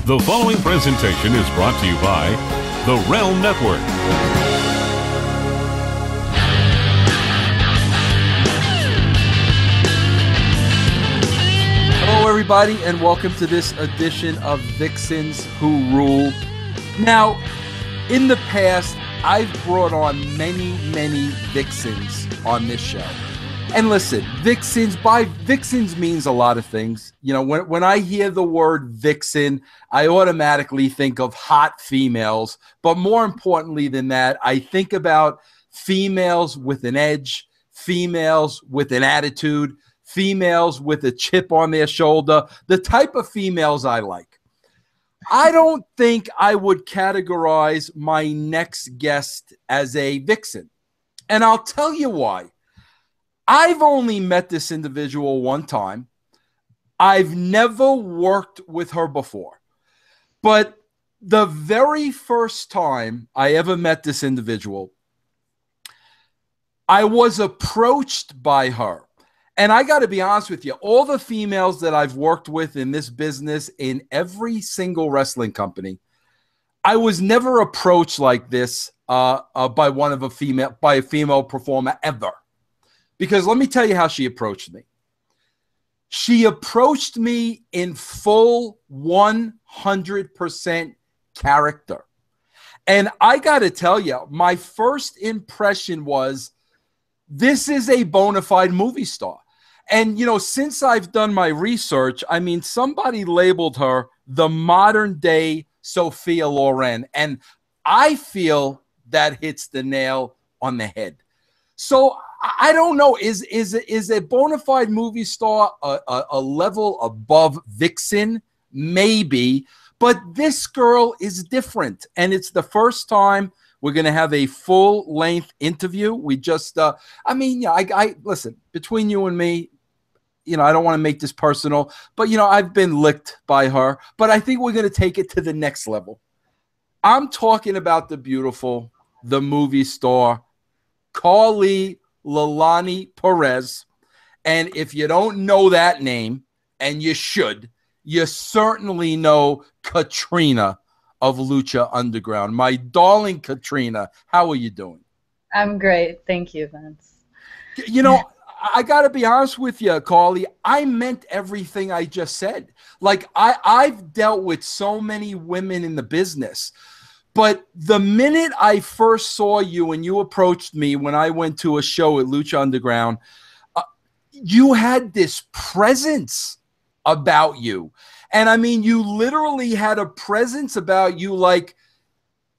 The following presentation is brought to you by the Realm Network. Hello, everybody, and welcome to this edition of Vixens Who Rule. Now, in the past, I've brought on many Vixens on this show. And listen, Vixens means a lot of things. You know, when I hear the word Vixen, I automatically think of hot females. But more importantly than that, I think about females with an edge, females with an attitude, females with a chip on their shoulder, the type of females I like. I don't think I would categorize my next guest as a Vixen. And I'll tell you why. I've only met this individual one time. I've never worked with her before. But the very first time I ever met this individual, I was approached by her. And I got to be honest with you, all the females that I've worked with in this business, in every single wrestling company, I was never approached like this by a female performer ever. Because let me tell you how she approached me. She approached me in full 100% character. And I got to tell you, my first impression was, this is a bona fide movie star. And, you know, since I've done my research, I mean, somebody labeled her the modern day Sophia Loren. And I feel that hits the nail on the head. So I don't know, is a bona fide movie star a level above Vixen? Maybe. But this girl is different. And it's the first time we're going to have a full-length interview. We just, listen, between you and me, you know, I don't want to make this personal, but, you know, I've been licked by her. But I think we're going to take it to the next level. I'm talking about the beautiful, the movie star, Karlee Perez. And if you don't know that name, and you should, you certainly know Catrina of Lucha Underground. My darling Catrina, how are you doing? I'm great. Thank you, Vince. You know, I got to be honest with you, Karlee. I meant everything I just said. Like, I've dealt with so many women in the business. But the minute I first saw you and you approached me when I went to a show at Lucha Underground, you had this presence about you. And I mean, you literally had a presence about you like,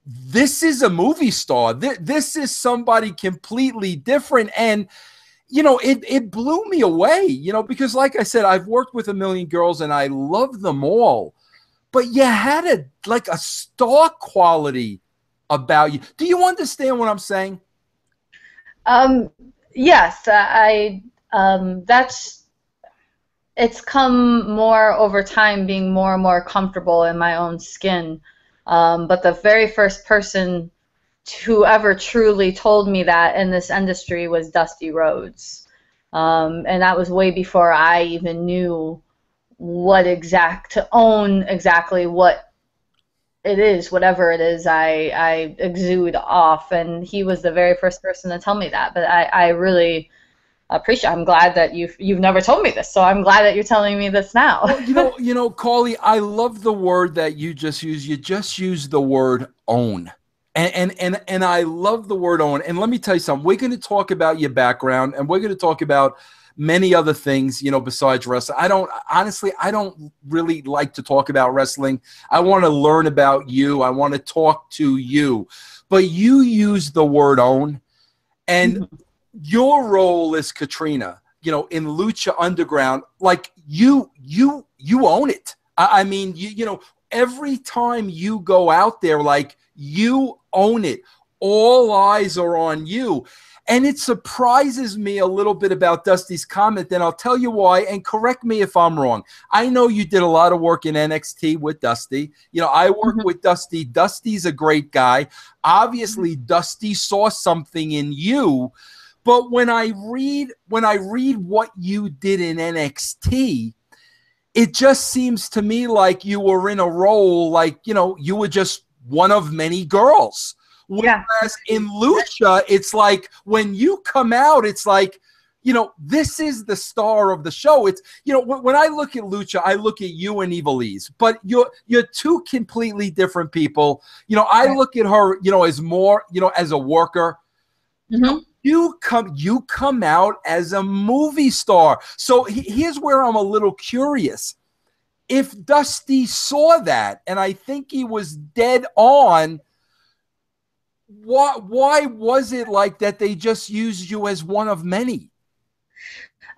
this is a movie star. This is somebody completely different. And, you know, it blew me away, you know, because like I said, I've worked with a million girls and I love them all. But you had a star quality about you. Do you understand what I'm saying? Yes, it's come more over time, being more and more comfortable in my own skin. But the very first person who ever truly told me that in this industry was Dusty Rhodes. And that was way before I even knew to own exactly what it is, whatever it is I exude off. And he was the very first person to tell me that. But I really appreciate. I'm glad that you've never told me this, so I'm glad that you're telling me this now. Well, you know, Karlee, I love the word that you just used. You just used the word own. And I love the word own. And let me tell you something. We're going to talk about your background, and we're going to talk about many other things, you know, besides wrestling. I don't really like to talk about wrestling. I want to learn about you. I want to talk to you. But you use the word own, and your role as Catrina, you know, in Lucha Underground, like you own it. I mean, you know, every time you go out there, like, you own it. All eyes are on you. And it surprises me a little bit about Dusty's comment, and I'll tell you why, and correct me if I'm wrong. I know you did a lot of work in NXT with Dusty. You know, I work with Dusty. Dusty's a great guy. Obviously, Dusty saw something in you, but when I read what you did in NXT, it just seems to me like you were in a role like, you know, you were just one of many girls. Whereas in Lucha, it's like when you come out, it's like, you know, this is the star of the show. It's, you know, when I look at Lucha, I look at you and Ivelisse, but you're two completely different people. You know, I look at her, you know, as more, you know, as a worker. Mm-hmm. You come out as a movie star. So here's where I'm a little curious. If Dusty saw that, and I think he was dead on, why was it like that they just used you as one of many?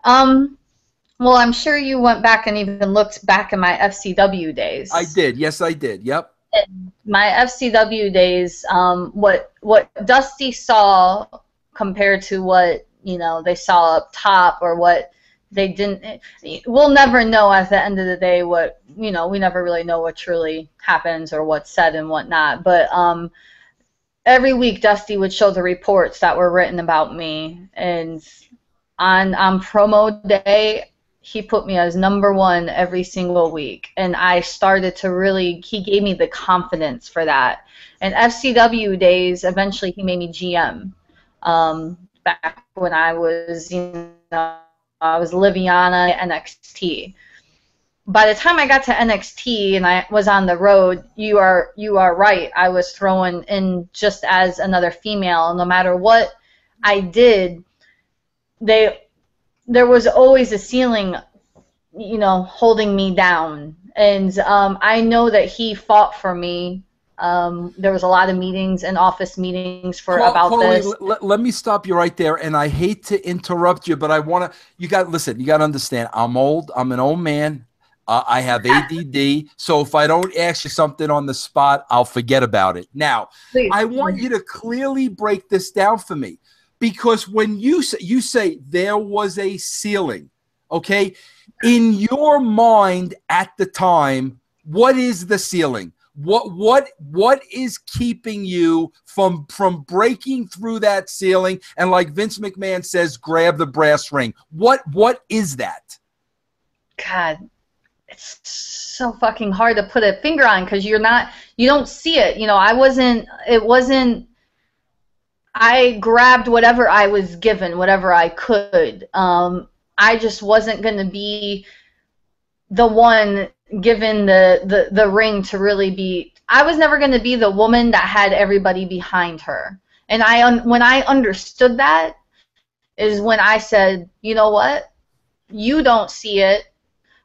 Well, I'm sure you went back and even looked back in my FCW days. I did. Yes, I did. Yep. In my FCW days, what Dusty saw compared to what, you know, they saw up top or what they didn't, we'll never know at the end of the day what, you know, we never really know what truly happens or what's said and whatnot. But every week Dusty would show the reports that were written about me, and on promo day, he put me as #1 every single week. And I started to really, he gave me the confidence for that. And FCW days, eventually he made me GM. Back when I was, you know, I was Liviana NXT. By the time I got to NXT and I was on the road, you are right. I was thrown in just as another female. No matter what I did, there was always a ceiling, you know, holding me down. And I know that he fought for me. There was a lot of meetings and office meetings about this. Let me stop you right there. And I hate to interrupt you, but I want to, you got to understand, I'm old. I'm an old man. I have ADD. So if I don't ask you something on the spot, I'll forget about it. Now, please. I want you to clearly break this down for me, because when you say there was a ceiling, okay, in your mind at the time, what is the ceiling? What is keeping you from breaking through that ceiling? And like Vince McMahon says, grab the brass ring. What is that? God, it's so fucking hard to put a finger on, because you don't see it. You know, I grabbed whatever I was given, whatever I could. I just wasn't going to be the one given the ring to really be. I was never going to be the woman that had everybody behind her. And when I understood that is when I said, you know what? You don't see it.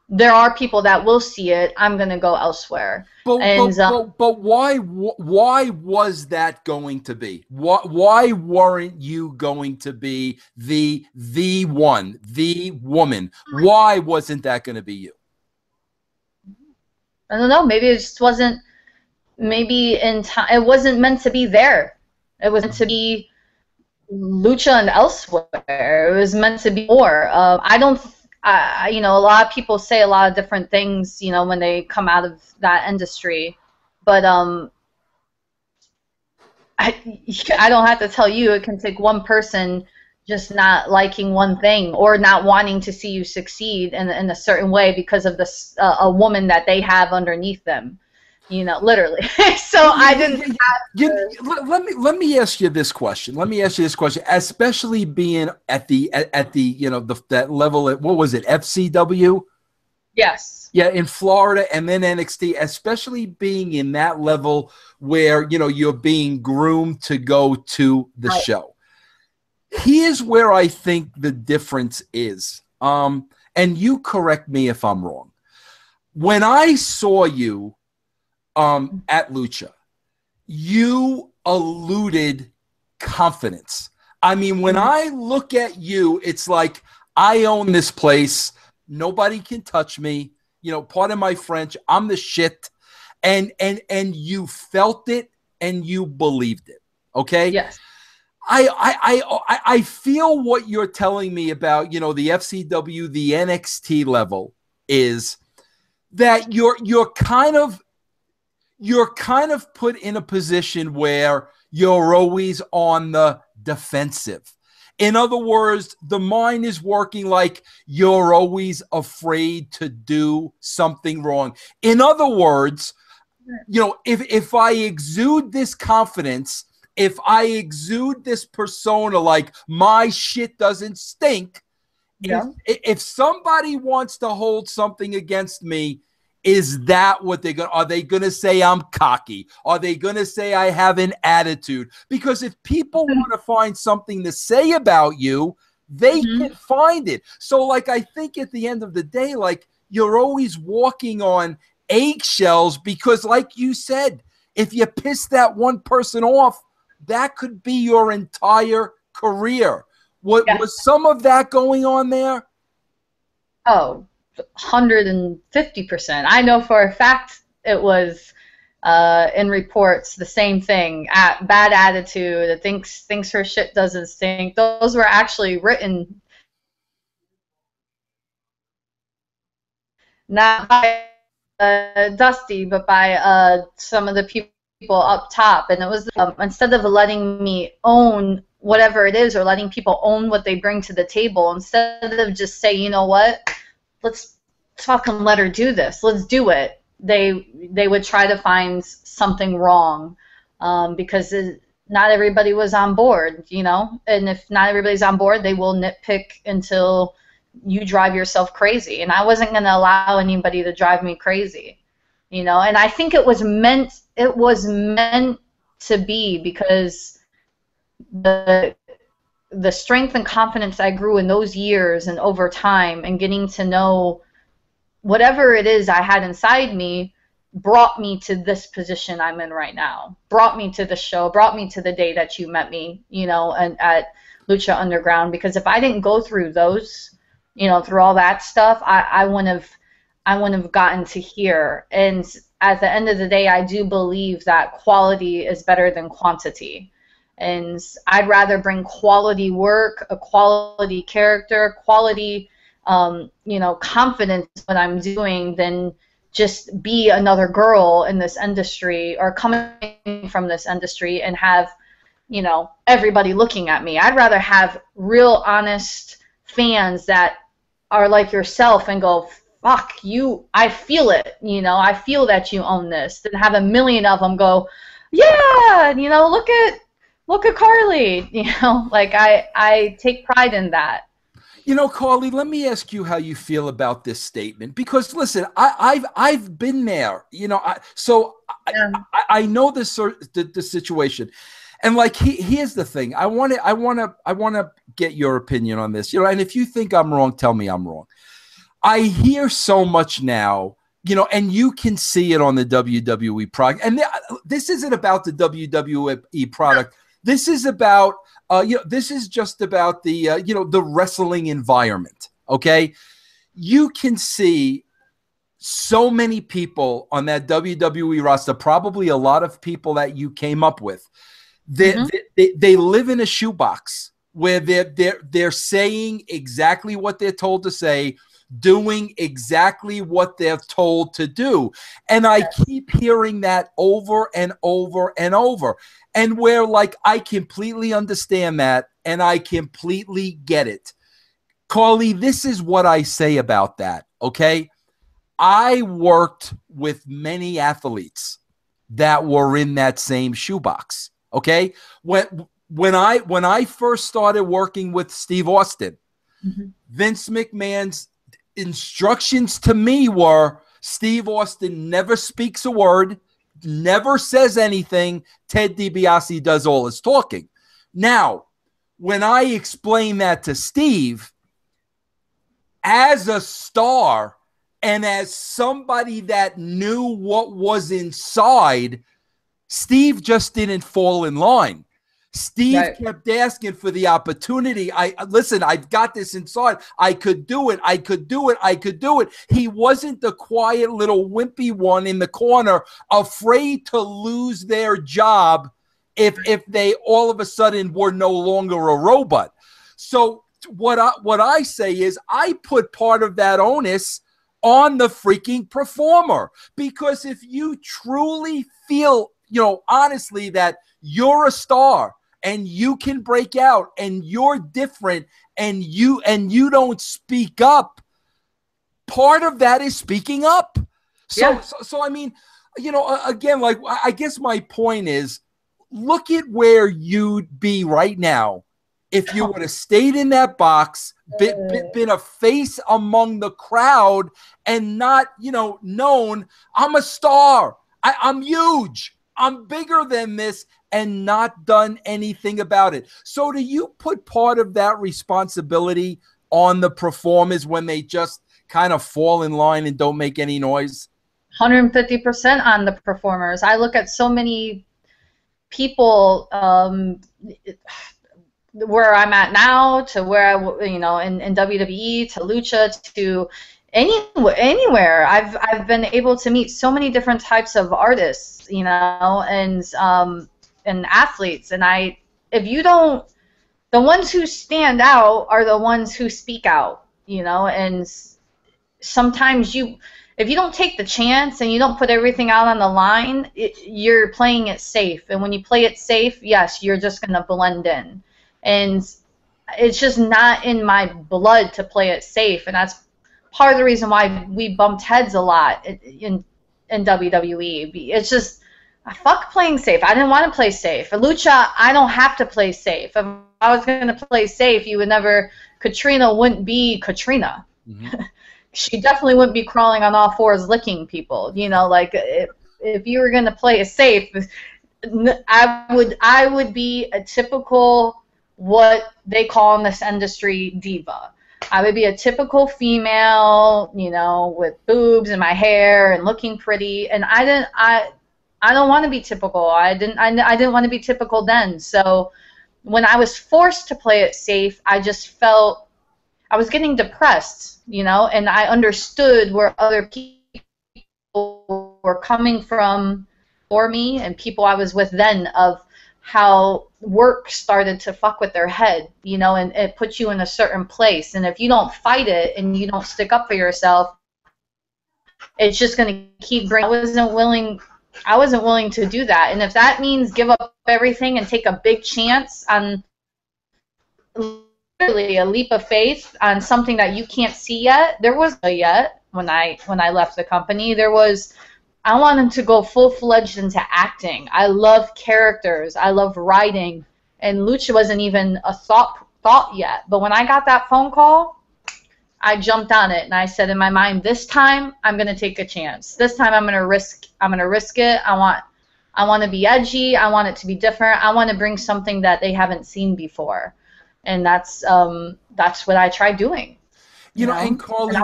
There are people that will see it. I'm going to go elsewhere. But why was that going to be? Why weren't you going to be the one, the woman? Why wasn't that going to be you? I don't know. Maybe it just wasn't. Maybe in time, it wasn't meant to be there. It was meant to be Lucha and elsewhere. It was meant to be more. You know, a lot of people say a lot of different things, you know, when they come out of that industry, but I don't have to tell you. It can take one person just not liking one thing or not wanting to see you succeed in a certain way because of this a woman that they have underneath them, you know, literally. So I didn't let me ask you this question. Especially being at the you know, that level at, what was it, FCW? Yes. Yeah, in Florida, and then NXT, especially being in that level where, you know, you're being groomed to go to the show. Here's where I think the difference is, and you correct me if I'm wrong. When I saw you at Lucha, you eluded confidence. I mean, when I look at you, it's like, I own this place. Nobody can touch me. You know, pardon my French, I'm the shit. And you felt it and you believed it. Okay? Yes. I feel what you're telling me about, you know, the FCW, the NXT level is that you're kind of put in a position where you're always on the defensive. In other words, the mind is working like you're always afraid to do something wrong. In other words, you know, if I exude this confidence, if I exude this persona like my shit doesn't stink, Yeah. if somebody wants to hold something against me, is that what they're going to, are they going to say I'm cocky? Are they going to say I have an attitude? Because if people want to find something to say about you, they can find it. So like, I think at the end of the day, like you're always walking on eggshells because like you said, if you piss that one person off, that could be your entire career. What was some of that going on there? Oh, 150%. I know for a fact it was in reports the same thing. Bad attitude, thinks her shit doesn't stink. Those were actually written not by Dusty, but by some of the people up top. And it was instead of letting me own whatever it is or letting people own what they bring to the table, instead of just say, you know what, let's fucking let her do this, let's do it, they would try to find something wrong because not everybody was on board, you know, and if not everybody's on board, they will nitpick until you drive yourself crazy. And I wasn't going to allow anybody to drive me crazy, you know. And I think it was meant to be, because the strength and confidence I grew in those years and over time, and getting to know whatever it is I had inside me, brought me to this position I'm in right now, brought me to the show, brought me to the day that you met me, you know, and at Lucha Underground. Because if I didn't go through those, you know, through all that stuff, I wouldn't have gotten to here. And at the end of the day, I do believe that quality is better than quantity. And I'd rather bring quality work, a quality character, quality, you know, confidence in what I'm doing than just be another girl in this industry or coming from this industry and have, you know, everybody looking at me. I'd rather have real, honest fans that are like yourself and go, fuck you, I feel it, you know, I feel that you own this, than have a million of them go, yeah, you know, look at Karlee, you know, like I take pride in that. You know, Karlee, let me ask you how you feel about this statement, because listen, I've been there, you know, I know the situation, and like here's the thing, I want to get your opinion on this, you know, and if you think I'm wrong, tell me I'm wrong. I hear so much now, you know, and you can see it on the WWE product, and this isn't about the WWE product. This is about, you know, this is just about the, you know, the wrestling environment. Okay, you can see so many people on that WWE roster, probably a lot of people that you came up with. They live in a shoebox where they're saying exactly what they're told to say, doing exactly what they're told to do. And I keep hearing that over and over and over. And where, like, I completely understand that and I completely get it. Karlee, this is what I say about that, okay? I worked with many athletes that were in that same shoebox, okay? When I first started working with Steve Austin, Vince McMahon's instructions to me were, Steve Austin never speaks a word, never says anything. Ted DiBiase does all his talking. Now, when I explain that to Steve, as a star and as somebody that knew what was inside, Steve just didn't fall in line. Steve kept asking for the opportunity. Listen, I've got this inside. I could do it. I could do it. I could do it. He wasn't the quiet little wimpy one in the corner, afraid to lose their job if they all of a sudden were no longer a robot. So what I say is, I put part of that onus on the freaking performer, because if you truly feel, you know, honestly, that you're a star and you can break out and you're different and you don't speak up, part of that is speaking up. So I mean, you know, again, like, I guess my point is, look at where you'd be right now if you would have stayed in that box, been a face among the crowd, and not, you know, known, I'm a star, I'm huge, I'm bigger than this, and not done anything about it. So do you put part of that responsibility on the performers when they just kind of fall in line and don't make any noise? 150% on the performers. I look at so many people, where I'm at now to where I, you know, in WWE to Lucha to anywhere. I've been able to meet so many different types of artists, you know, and athletes. And if you don't, the ones who stand out are the ones who speak out, you know. And sometimes if you don't take the chance and you don't put everything out on the line, you're playing it safe. And when you play it safe, yes, you're just going to blend in. And it's just not in my blood to play it safe. And that's part of the reason why we bumped heads a lot in WWE. It's just, fuck playing safe. I didn't want to play safe. For Lucha, I don't have to play safe. If I was going to play safe, Catrina wouldn't be Catrina. Mm-hmm. She definitely wouldn't be crawling on all fours licking people. You know, like, if you were going to play it safe, I would be a typical, what they call in this industry, diva. I would be a typical female, you know, with boobs and my hair and looking pretty, and I don't want to be typical. I didn't want to be typical then. So when I was forced to play it safe, I just felt I was getting depressed, you know, and I understood where other people were coming from for me, and people I was with then, of how work started to fuck with their head, you know, and it puts you in a certain place. And if you don't fight it and you don't stick up for yourself, it's just going to keep bringing. I wasn't willing to do that. And if that means give up everything and take a big chance on literally a leap of faith on something that you can't see yet, there was no yet when I left the company. I wanted to go full-fledged into acting. I love characters. I love writing. And Lucha wasn't even a thought yet. But when I got that phone call, I jumped on it, and I said in my mind, this time I'm going to take a chance. This time I'm going to risk it. I want to be edgy. I want it to be different. I want to bring something that they haven't seen before. And that's what I tried doing. You know, and Karlee,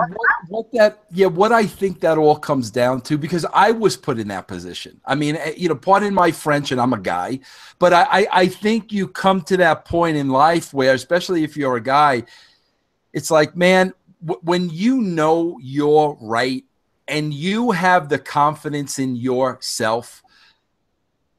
what I think that all comes down to, because I was put in that position. I mean, you know, pardon my French, and I'm a guy, but I think you come to that point in life where, especially if you're a guy, it's like, man, when you know you're right and you have the confidence in yourself,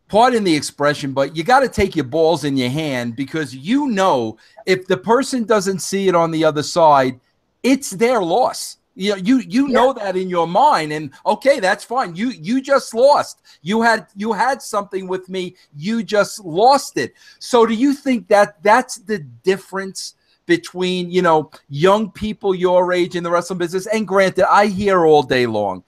pardon the expression, but you got to take your balls in your hand, because you know if the person doesn't see it on the other side, it's their loss. You know, you know that in your mind, and okay, that's fine. You just lost. You had something with me. You just lost it. So do you think that that's the difference between, you know, young people your age in the wrestling business? And granted, I hear all day long,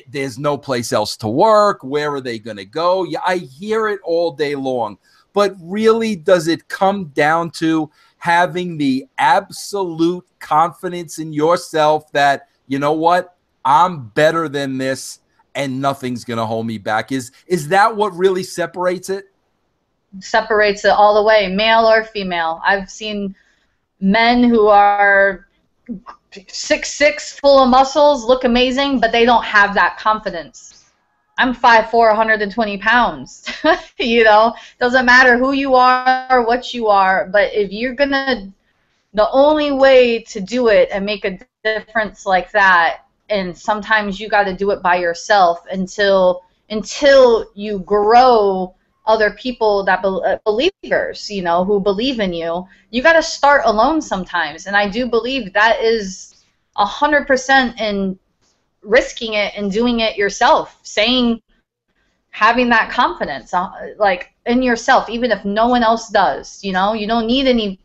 there's no place else to work. Where are they going to go? Yeah, I hear it all day long. But really, does it come down to having the absolute confidence in yourself that, you know what, I'm better than this and nothing's going to hold me back? Is that what really separates it? Separates it all the way, male or female. I've seen men who are 6'6", full of muscles, look amazing, but they don't have that confidence. I'm 5'4", 120 pounds. You know, doesn't matter who you are, what you are, but if you're gonna, the only way to do it and make a difference like that, and sometimes you got to do it by yourself until you grow other people that believers, you know, who believe in you. You got to start alone sometimes, and I do believe that is 100% in risking it and doing it yourself, saying having that confidence, like in yourself, even if no one else does. You know, you don't need any.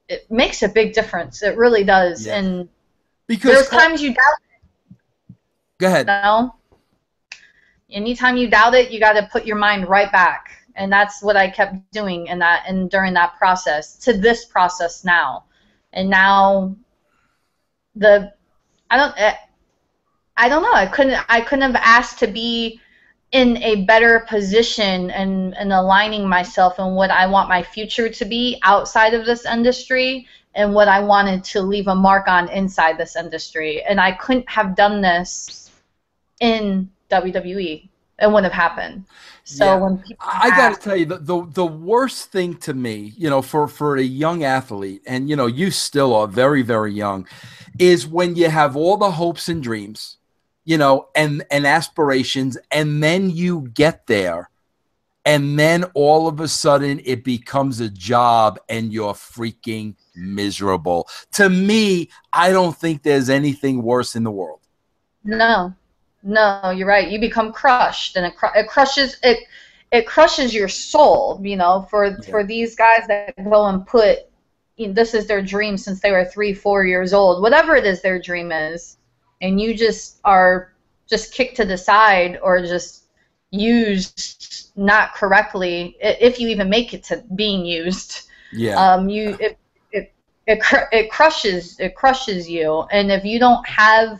It makes a big difference. It really does. Yeah. And because there's times you doubt it. Go ahead. You know? Anytime you doubt it, you got to put your mind right back. And that's what I kept doing in that, and during that process to this process now. And now I don't know. I couldn't have asked to be in a better position and aligning myself in what I want my future to be outside of this industry and what I wanted to leave a mark on inside this industry. And I couldn't have done this in WWE. It wouldn't have happened. So when people I got to tell you, the worst thing to me, you know, for a young athlete, and you know, you still are very, very young, is when you have all the hopes and dreams, you know, and aspirations, and then you get there, and then all of a sudden it becomes a job and you're freaking miserable. To me, I don't think there's anything worse in the world. No, you're right. You become crushed, and it crushes your soul. You know, for these guys that go and put, you know, this is their dream since they were 3-4 years old, whatever it is their dream is, and you just are just kicked to the side or just used not correctly, if you even make it to being used. Yeah. It crushes you, and if you don't have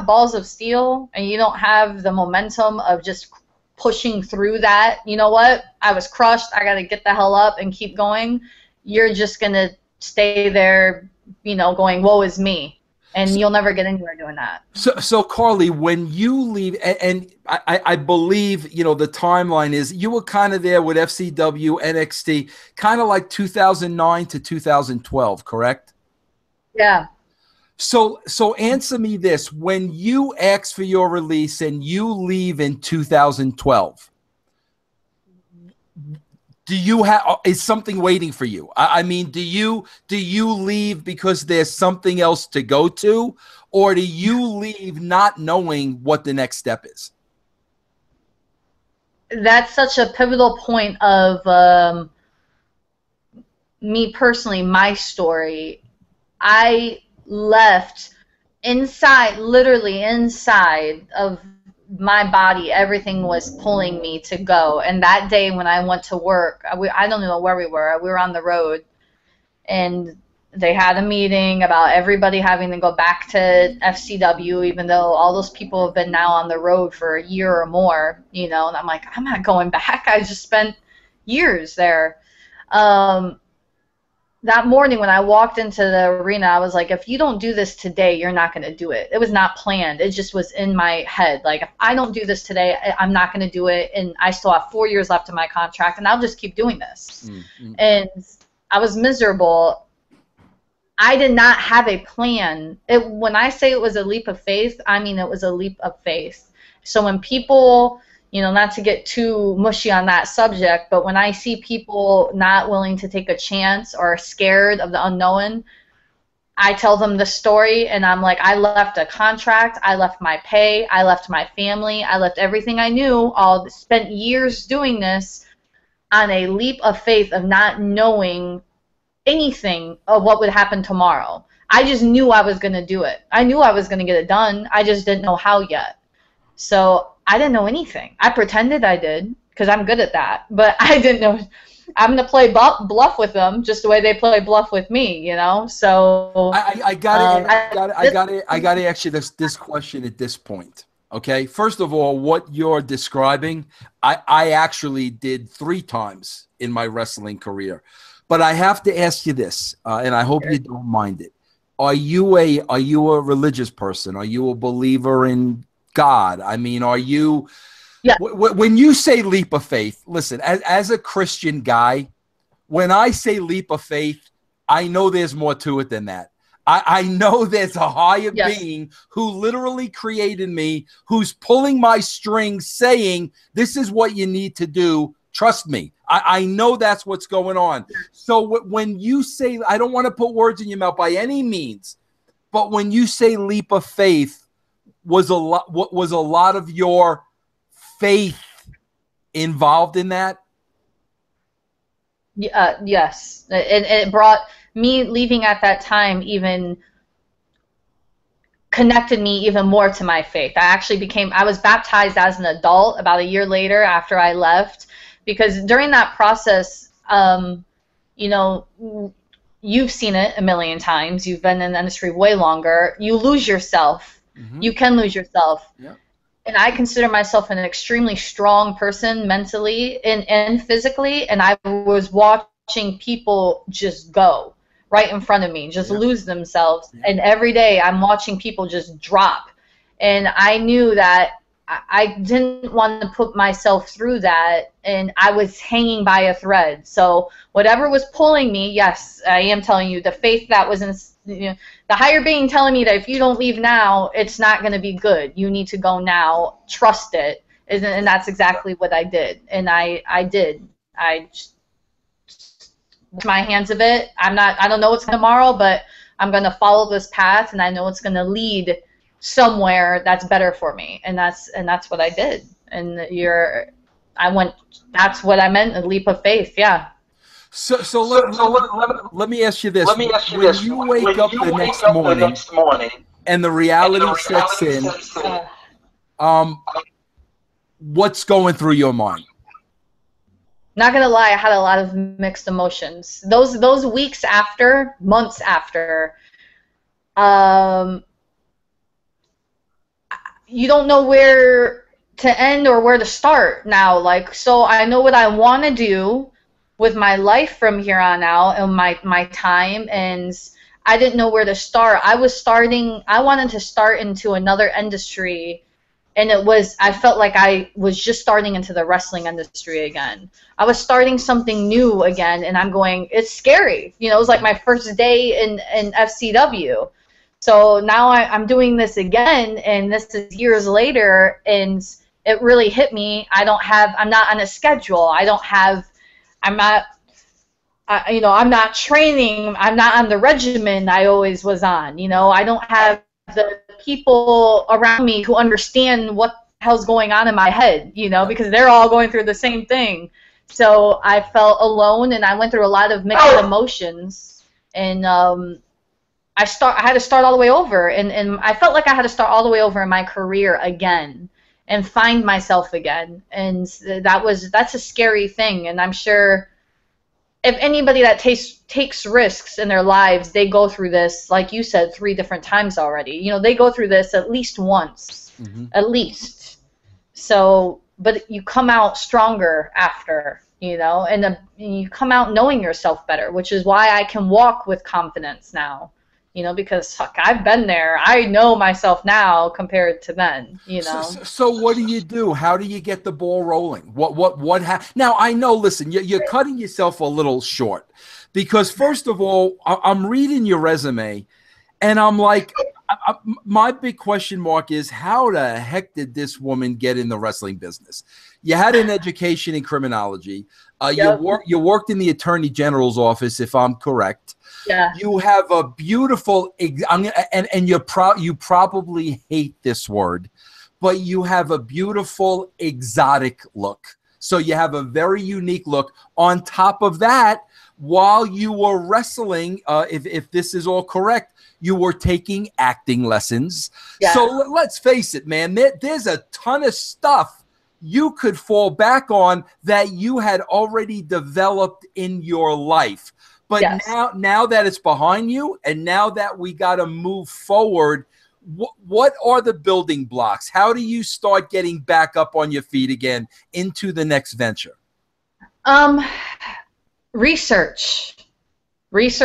balls of steel and you don't have the momentum of just pushing through that, you know what? I was crushed. I got to get the hell up and keep going. You're just going to stay there, you know, going, woe is me. And you'll never get anywhere doing that. So Karlee, when you leave, and I believe, you know, the timeline is you were kind of there with FCW, NXT, kind of like 2009 to 2012, correct? Yeah. So answer me this. When you ask for your release and you leave in 2012, is something waiting for you? I mean, do you leave because there's something else to go to, or do you leave not knowing what the next step is? That's such a pivotal point of me personally, my story. I left inside, literally inside of my body, everything was pulling me to go. And that day when I went to work, I don't know where we were on the road, and they had a meeting about everybody having to go back to FCW, even though all those people have been now on the road for a year or more, you know, and I'm like, I'm not going back. I just spent years there. That morning when I walked into the arena, I was like, if you don't do this today, you're not going to do it. It was not planned. It just was in my head. Like, if I don't do this today, I'm not going to do it. And I still have 4 years left in my contract, and I'll just keep doing this. Mm-hmm. And I was miserable. I did not have a plan. When I say it was a leap of faith, I mean it was a leap of faith. So when people, you know, not to get too mushy on that subject, but when I see people not willing to take a chance or scared of the unknown, I tell them the story, and I'm like, I left a contract, I left my pay, I left my family, I left everything I knew, spent years doing this on a leap of faith of not knowing anything of what would happen tomorrow. I just knew I was going to do it. I knew I was going to get it done. I just didn't know how yet. So I didn't know anything. I pretended I did because I'm good at that, but I didn't know. I'm gonna play bluff with them just the way they play bluff with me, you know. So I gotta ask you this question at this point. Okay, first of all, what you're describing, I actually did 3 times in my wrestling career, but I have to ask you this, and I hope you don't mind it. Are you a religious person? Are you a believer in God? I mean, are you? Yeah. When you say leap of faith, listen, as a Christian guy, when I say leap of faith, I know there's more to it than that. I know there's a higher being who literally created me, who's pulling my strings, saying, this is what you need to do. Trust me. I know that's what's going on. So when you say, I don't want to put words in your mouth by any means, but when you say leap of faith, was a lot of your faith involved in that? Yes. It brought me leaving at that time even connected me even more to my faith. I was baptized as an adult about a year later after I left, because during that process, you know, you've seen it a million times. You've been in the industry way longer. You lose yourself. You can lose yourself. Yeah. And I consider myself an extremely strong person mentally and physically, and I was watching people just go right in front of me, just lose themselves. Yeah. And every day I'm watching people just drop. And I knew that I didn't want to put myself through that, and I was hanging by a thread. So whatever was pulling me, yes, I am telling you, the faith that was in, you know, the higher being telling me that if you don't leave now, it's not going to be good. You need to go now. Trust it. And that's exactly what I did. And I did. I just washed my hands of it. I don't know what's tomorrow, but I'm going to follow this path, and I know it's going to lead somewhere that's better for me. And that's what I did. And that's what I meant, a leap of faith. Yeah. So let me ask you this. When you wake up the next morning and the reality sets in, what's going through your mind? Not gonna lie, I had a lot of mixed emotions. Those weeks after, months after, you don't know where to end or where to start now. Like, so I know what I want to do with my life from here on out and my time, and I didn't know where to start. I wanted to start into another industry, and I felt like I was just starting into the wrestling industry again. I was starting something new again, and I'm going, it's scary. You know, it was like my first day in FCW. So now I'm doing this again, and this is years later, and it really hit me. I'm not on a schedule. I'm not training. I'm not on the regimen I always was on. You know, I don't have the people around me who understand what the hell's going on in my head, you know, because they're all going through the same thing. So I felt alone, and I went through a lot of mixed emotions, and I had to start all the way over, and I felt like I had to start all the way over in my career again and find myself again, and that's a scary thing. And I'm sure if anybody that takes risks in their lives, they go through this, like you said, 3 different times already. You know, they go through this at least once, at least. So, but you come out stronger after, you know, and you come out knowing yourself better, which is why I can walk with confidence now. You know, because I've been there. I know myself now compared to then, you know. So what do you do? How do you get the ball rolling? Now, I know, listen, you're cutting yourself a little short, because first of all, I'm reading your resume, and I'm like, my big question mark is, how the heck did this woman get in the wrestling business? You had an education in criminology. Yep. You worked in the Attorney General's office, if I'm correct. Yeah. You have a beautiful, and you probably hate this word, but you have a beautiful exotic look. So you have a very unique look. On top of that, while you were wrestling, if this is all correct, you were taking acting lessons. Yeah. So let's face it, man, there's a ton of stuff you could fall back on that you had already developed in your life. But yes, now that it's behind you, and now that we got to move forward, what are the building blocks? How do you start getting back up on your feet again into the next venture? Research. Like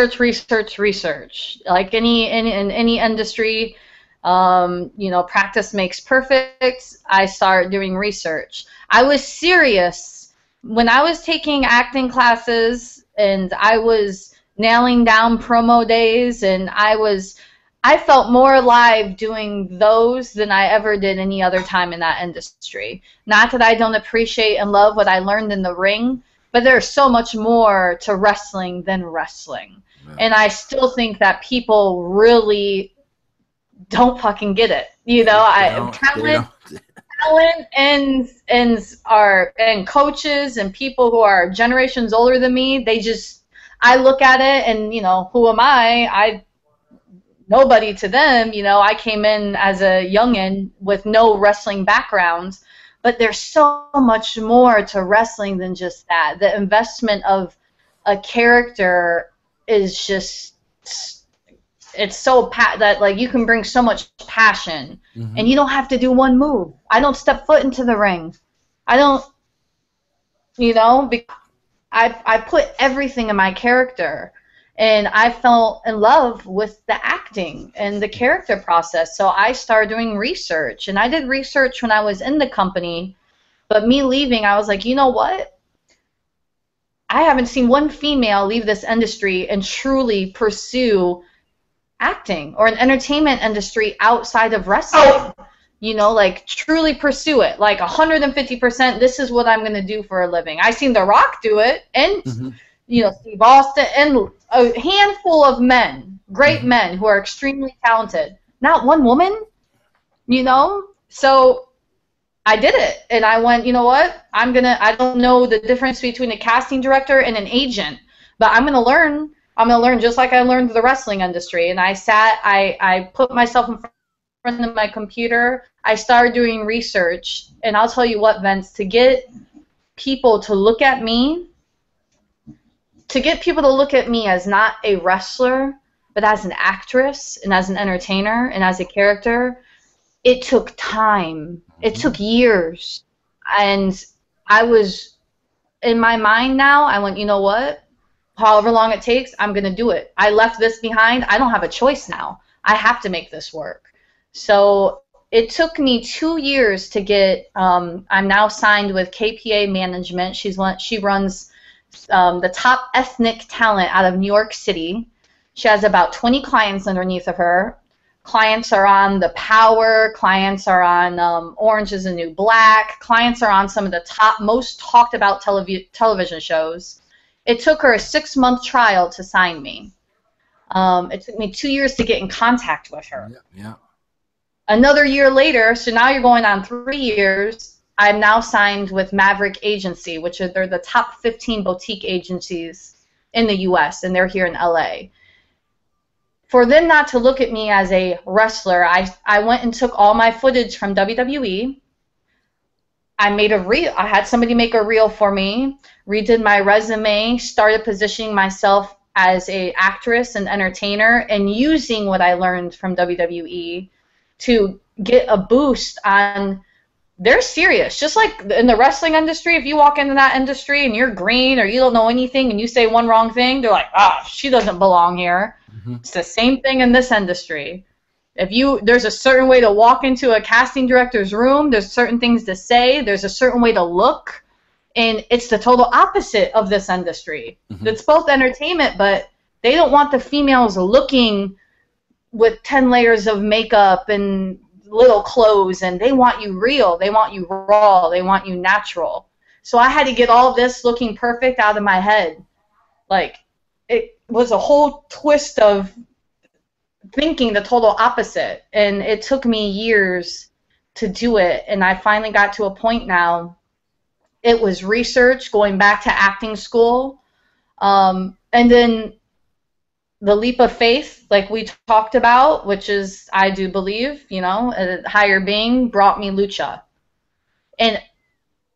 in any industry, you know, practice makes perfect. I start doing research. I was serious when I was taking acting classes, and I was nailing down promo days, and I felt more alive doing those than I ever did any other time in that industry. Not that I don't appreciate and love what I learned in the ring, but there's so much more to wrestling than wrestling. Yeah. And I still think that people really don't fucking get it. You know, talent and coaches and people who are generations older than me, I look at it and, you know, who am I? Nobody to them, you know. I came in as a youngin with no wrestling background, but there's so much more to wrestling than just that. The investment of a character is just, it's so that like you can bring so much passion, and you don't have to do one move. I don't step foot into the ring. I don't, you know, I put everything in my character. And I fell in love with the acting and the character process. So I started doing research. And I did research when I was in the company. But me leaving, I was like, you know what? I haven't seen one female leave this industry and truly pursue acting or an entertainment industry outside of wrestling. You know, like truly pursue it. Like 150%, this is what I'm going to do for a living. I seen The Rock do it. And... you know, Steve Austin, and a handful of men, great men who are extremely talented. Not one woman, you know? So I did it. And I went, you know what? I don't know the difference between a casting director and an agent, but I'm going to learn. I'm going to learn just like I learned the wrestling industry. And I put myself in front of my computer. I started doing research. And I'll tell you what, Vince, to get people to look at me, as not a wrestler, but as an actress and as an entertainer and as a character, it took time. It took years. And I was, in my mind now, I went, you know what? However long it takes, I'm going to do it. I left this behind. I don't have a choice now. I have to make this work. So it took me 2 years to get, I'm now signed with KPA Management. She runs the top ethnic talent out of New York City. She has about 20 clients underneath of her. Clients are on The Power. Clients are on Orange is the New Black. Clients are on some of the top, most talked about television shows. It took her a 6-month trial to sign me. It took me 2 years to get in contact with her. Yeah. Another year later, so now you're going on 3 years, I'm now signed with Maverick Agency, which they're the top 15 boutique agencies in the U.S., and they're here in L.A. For them not to look at me as a wrestler, I went and took all my footage from WWE. I made a reel. I had somebody make a reel for me, redid my resume, started positioning myself as an actress and entertainer, and using what I learned from WWE to get a boost on. They're serious. Just like in the wrestling industry, if you walk into that industry and you're green or you don't know anything and you say one wrong thing, they're like, she doesn't belong here. It's the same thing in this industry. There's a certain way to walk into a casting director's room, there's certain things to say, there's a certain way to look, and it's the total opposite of this industry. It's both entertainment, but they don't want the females looking with 10 layers of makeup and little clothes, and they want you real, they want you raw, they want you natural. So I had to get all this looking perfect out of my head. Like, it was a whole twist of thinking the total opposite, and it took me years to do it, and I finally got to a point now. It was research, going back to acting school, and then the leap of faith, like we talked about, which is, I do believe, you know, a higher being brought me Lucha. And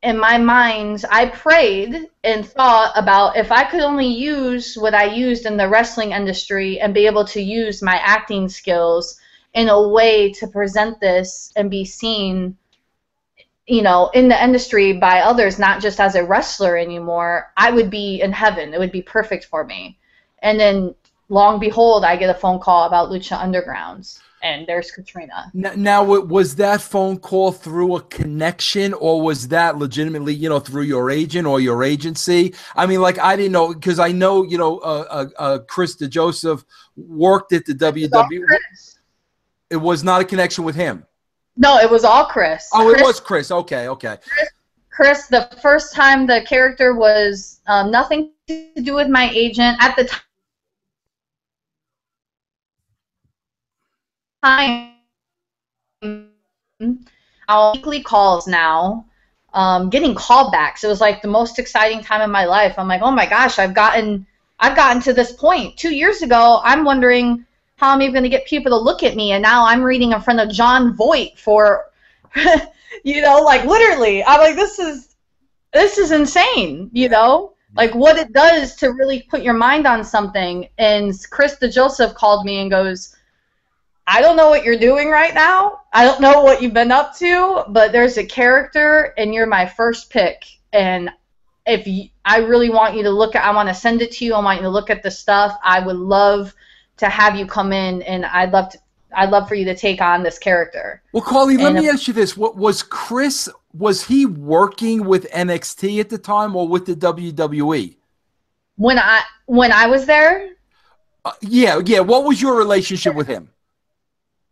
in my mind, I prayed and thought about if I could only use what I used in the wrestling industry and be able to use my acting skills in a way to present this and be seen, you know, in the industry by others, not just as a wrestler anymore, I would be in heaven. It would be perfect for me. And then, long behold, I get a phone call about Lucha Undergrounds, and there's Catrina. Now, was that phone call through a connection, or was that legitimately, you know, through your agent or your agency? I mean, like, I didn't know, because I know, you know, Chris DeJoseph worked at the WWE. It was not a connection with him. No, it was all Chris. Oh, it was Chris. Okay. Chris, the first time the character was nothing to do with my agent at the time. I weekly calls now, getting callbacks. It was like the most exciting time of my life. I'm like, oh my gosh, I've gotten to this point. 2 years ago, I'm wondering how I'm even going to get people to look at me, and now I'm reading in front of John Voight for, like literally. I'm like, this is insane, like what it does to really put your mind on something. And Chris DeJoseph called me and goes, I don't know what you're doing right now. I don't know what you've been up to, but there's a character and you're my first pick. And I really want you to I want to send it to you. I want you to look at the stuff. I would love to have you come in, and I'd love for you to take on this character. Well, Karlee, let me ask you this. Was he working with NXT at the time or with the WWE? When I was there? Yeah. What was your relationship with him?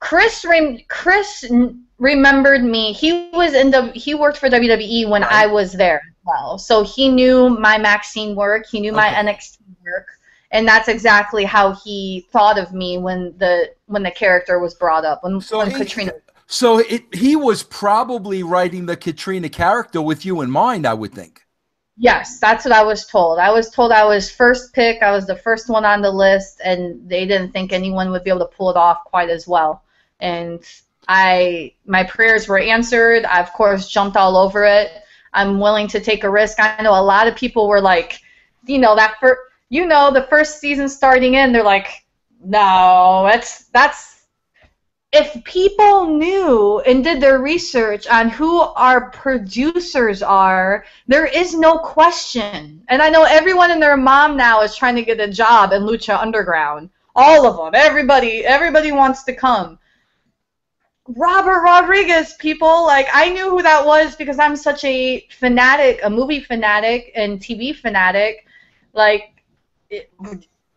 Chris remembered me. He worked for WWE when I was there as well. So he knew my Maxine work. He knew my NXT work. And that's exactly how he thought of me when the character was brought up, when Catrina. So he was probably writing the Catrina character with you in mind, I would think. Yes, that's what I was told. I was told I was first pick. I was the first one on the list, and they didn't think anyone would be able to pull it off quite as well. And my prayers were answered. I, of course, jumped all over it. I'm willing to take a risk. I know a lot of people were like, the first season starting in, they're like, no, that's if people knew and did their research on who our producers are, there is no question. And I know everyone and their mom now is trying to get a job in Lucha Underground. All of them. Everybody wants to come. Robert Rodriguez, people, like, I knew who that was because I'm such a fanatic, a movie fanatic and TV fanatic. Like,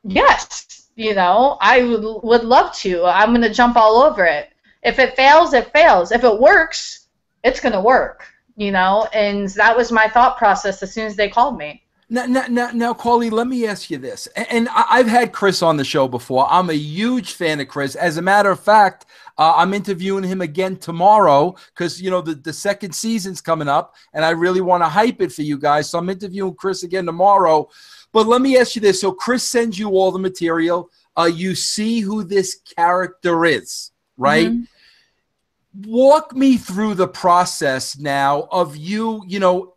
yes. I would love to. I'm going to jump all over it. If it fails, it fails. If it works, it's going to work, and that was my thought process as soon as they called me. Now, Karlee, let me ask you this. And I've had Chris on the show before. I'm a huge fan of Chris. As a matter of fact, I'm interviewing him again tomorrow because, the second season's coming up, and I really want to hype it for you guys. So I'm interviewing Chris again tomorrow. But let me ask you this. So Chris sends you all the material. You see who this character is, right? Mm-hmm. Walk me through the process now of you,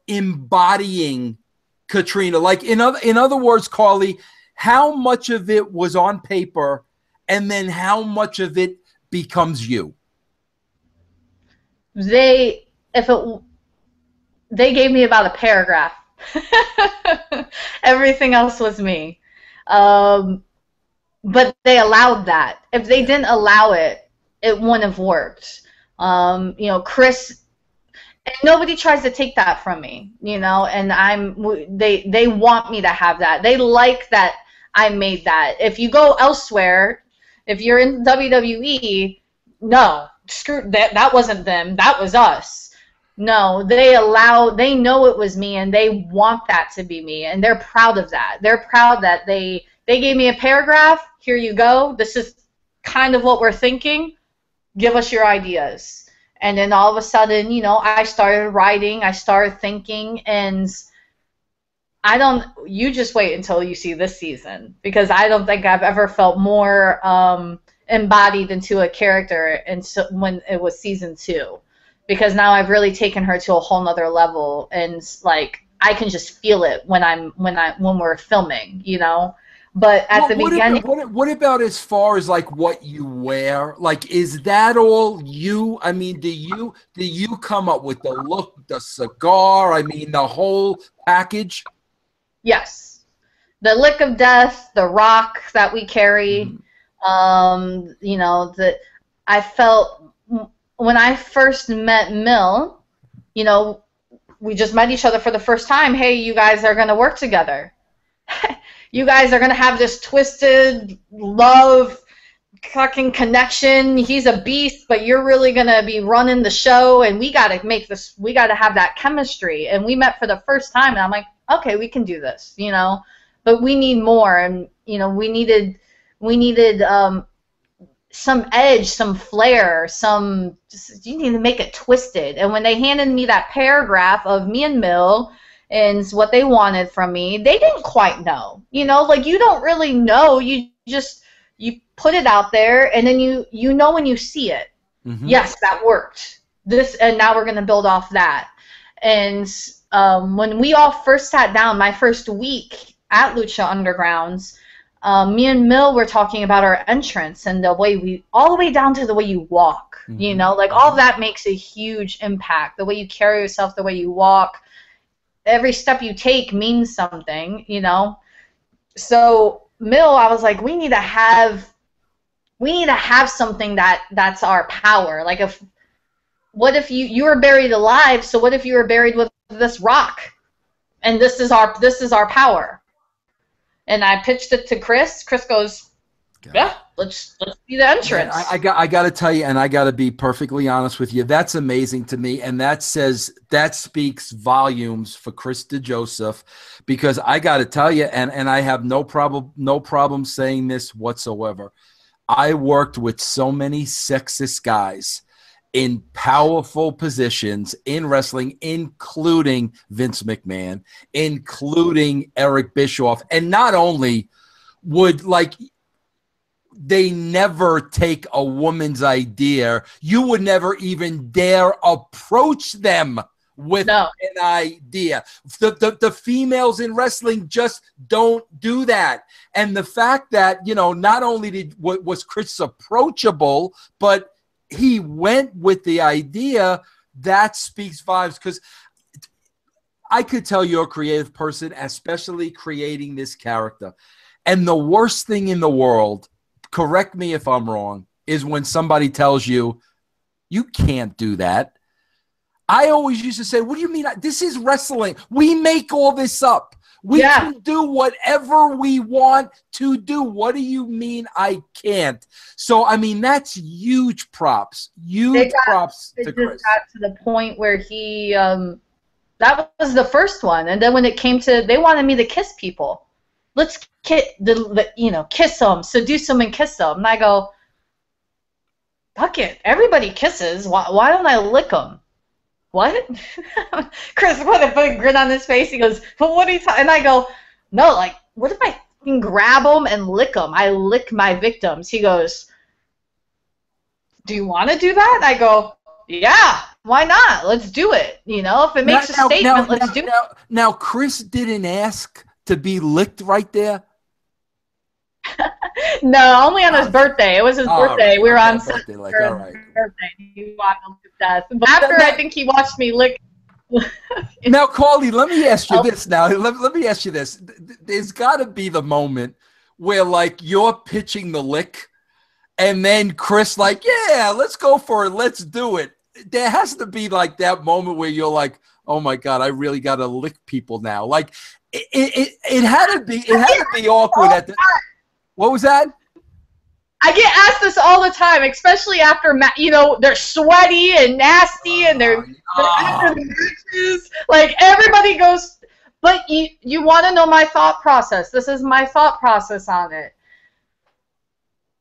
embodying Catrina. Like, in other words, Karlee, how much of it was on paper and then how much of it becomes you? They gave me about a paragraph. Everything else was me. But they allowed that. If they didn't allow it, it wouldn't have worked. Chris, and nobody tries to take that from me, and they want me to have that. They like that I made that. If you go elsewhere, if you're in WWE, no, screw that. That wasn't them. That was us. No, they know it was me, and they want that to be me, and they're proud of that. They're proud that they gave me a paragraph. Here you go. This is kind of what we're thinking. Give us your ideas. And then all of a sudden, I started writing, I started thinking, and you just wait until you see this season, because I don't think I've ever felt more embodied into a character and when it was season 2. Because now I've really taken her to a whole nother level, and like I can just feel it when we're filming, But at the beginning, what about as far as like what you wear? Like, is that all you? I mean, do you come up with the look, the cigar? I mean, the whole package. Yes, the lick of death, the rock that we carry. That I felt. When I first met Mill, we just met each other for the first time. Hey, you guys are going to work together. You guys are going to have this twisted love fucking connection. He's a beast, but you're really going to be running the show, and we got to have that chemistry. And we met for the first time, and I'm like, okay, we can do this, but we need more. And, we needed some edge, some flair, you need to make it twisted. And when they handed me that paragraph of me and Mill and what they wanted from me, they didn't quite know. You know, like, you don't really know. You put it out there, and then you know when you see it. Mm-hmm. Yes, that worked. And now we're going to build off that. And when we all first sat down, my first week at Lucha Undergrounds, me and Mill were talking about our entrance and all the way down to the way you walk, mm-hmm. you know, like, all of that makes a huge impact. The way you carry yourself, the way you walk, every step you take means something, you know. So Mill, I was like, we need to have something that's our power. Like, what if you were buried alive? So what if you were buried with this rock, and this is our power? And I pitched it to Chris. Chris goes, yeah, let's be the entrance. Yeah, I got to tell you, and I got to be perfectly honest with you, that's amazing to me, and that speaks volumes for Chris DeJoseph, because I got to tell you, and I have no problem saying this whatsoever. I worked with so many sexist guys in powerful positions in wrestling, including Vince McMahon, including Eric Bischoff. And not only would, like, they never take a woman's idea, you would never even dare approach them with an idea. The females in wrestling just don't do that. And the fact that, you know, not only was Chris approachable, but he went with the idea, that speaks volumes, because I could tell you're a creative person, especially creating this character. And the worst thing in the world, correct me if I'm wrong, is when somebody tells you, you can't do that. I always used to say, what do you mean? This is wrestling. We make all this up. We can do whatever we want to do. What do you mean I can't? So, I mean, that's huge props. Huge props to Chris. It got to the point where he, that was the first one. And then when it came to, they wanted me to kiss people. Let's kiss them, seduce them and kiss them. And I go, fuck it. Everybody kisses. Why don't I lick them? What? Chris put a big grin on his face. He goes, but what are you talking? And I go, no, like, what if I grab them and lick them? I lick my victims. He goes, do you want to do that? I go, yeah, why not? Let's do it. You know, if it makes a statement, let's do it. Now, Chris didn't ask to be licked right there? No, only on his birthday. It was his birthday. Right. We were on birthday, like, all right. birthday. He wanted to lick death. But after I think he watched me lick. Now, Karlee, let me ask you this. Now, let me ask you this. There's got to be the moment where, like, you're pitching the lick, and then Chris, like, yeah, let's go for it. Let's do it. There has to be, like, that moment where you're like, oh my God, I really got to lick people now. Like, it had to be awkward at the. What was that? I get asked this all the time, especially after, you know, they're sweaty and nasty, and they're after the matches. Like, everybody goes, but you want to know my thought process. This is my thought process on it.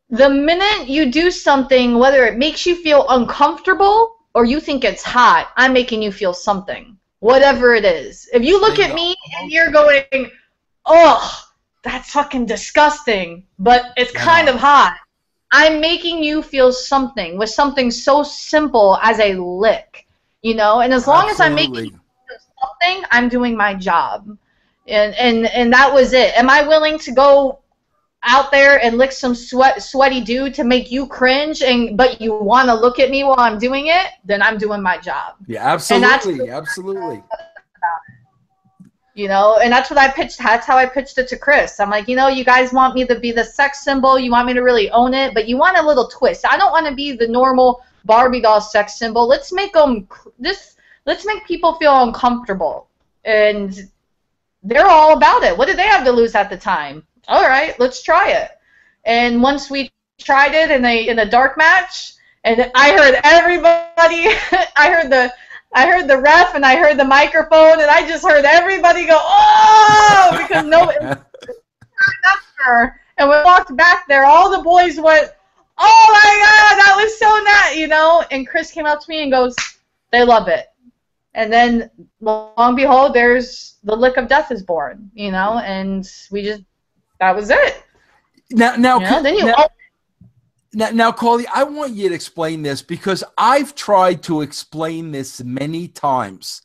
The minute you do something, whether it makes you feel uncomfortable or you think it's hot, I'm making you feel something, whatever it is. If you look at me and you're going, ugh, that's fucking disgusting, but it's kind of hot, I'm making you feel something with something so simple as a lick, you know? And as long as I'm making you feel something, I'm doing my job. And that was it. Am I willing to go out there and lick some sweaty dude to make you cringe, but you want to look at me while I'm doing it? Then I'm doing my job. Yeah, absolutely, absolutely. You know, and that's what I pitched. That's how I pitched it to Chris. I'm like, you know, you guys want me to be the sex symbol. You want me to really own it, but you want a little twist. I don't want to be the normal Barbie doll sex symbol. Let's make people feel uncomfortable. And they're all about it. What did they have to lose at the time? All right, let's try it. And once we tried it in a dark match, and I heard everybody, I heard the ref and I heard the microphone, and I just heard everybody go, oh, because no, and we walked back there. All the boys went, oh my God, that was so nice, you know? And Chris came up to me and goes, they love it. And then, long and behold, there's the lick of death is born, you know? And we just, that was it. Now, you know, Now, Karlee, I want you to explain this because I've tried to explain this many times.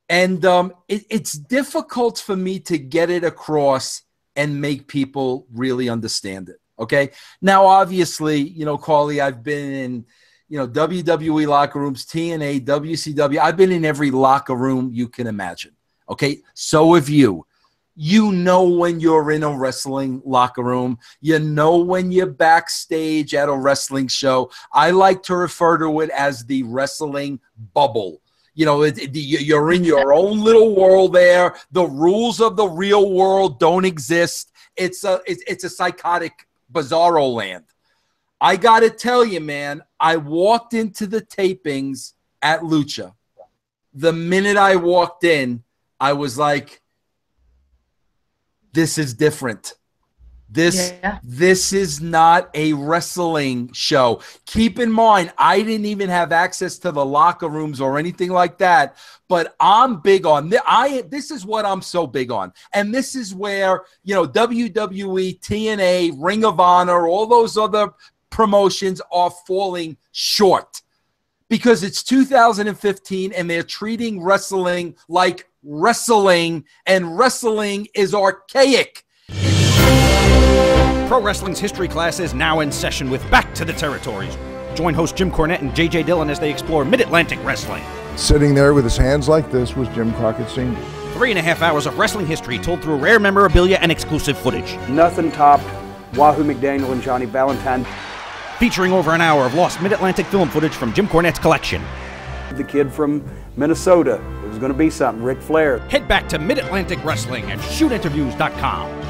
And it's difficult for me to get it across and make people really understand it, okay? Now, obviously, you know, Karlee, I've been in, you know, WWE locker rooms, TNA, WCW. I've been in every locker room you can imagine, okay? So have you. You know when you're in a wrestling locker room. You know when you're backstage at a wrestling show. I like to refer to it as the wrestling bubble. You know, you're in your own little world there. The rules of the real world don't exist. It's a psychotic, bizarro land. I got to tell you, man, I walked into the tapings at Lucha. The minute I walked in, I was like, this is different. This is not a wrestling show. Keep in mind, I didn't even have access to the locker rooms or anything like that, but I'm big on this is what I'm so big on. And this is where, you know, WWE, TNA, Ring of Honor, all those other promotions are falling short because it's 2015 and they're treating wrestling like wrestling, and wrestling is archaic. Pro Wrestling's history class is now in session with Back to the Territories. Join host Jim Cornette and J.J. Dillon as they explore Mid-Atlantic wrestling. Sitting there with his hands like this was Jim Crockett Sr. 3.5 hours of wrestling history told through rare memorabilia and exclusive footage. Nothing topped Wahoo McDaniel and Johnny Valentine. Featuring over an hour of lost Mid-Atlantic film footage from Jim Cornette's collection. The kid from Minnesota, it was going to be something, Ric Flair. Head back to Mid-Atlantic Wrestling at shootinterviews.com.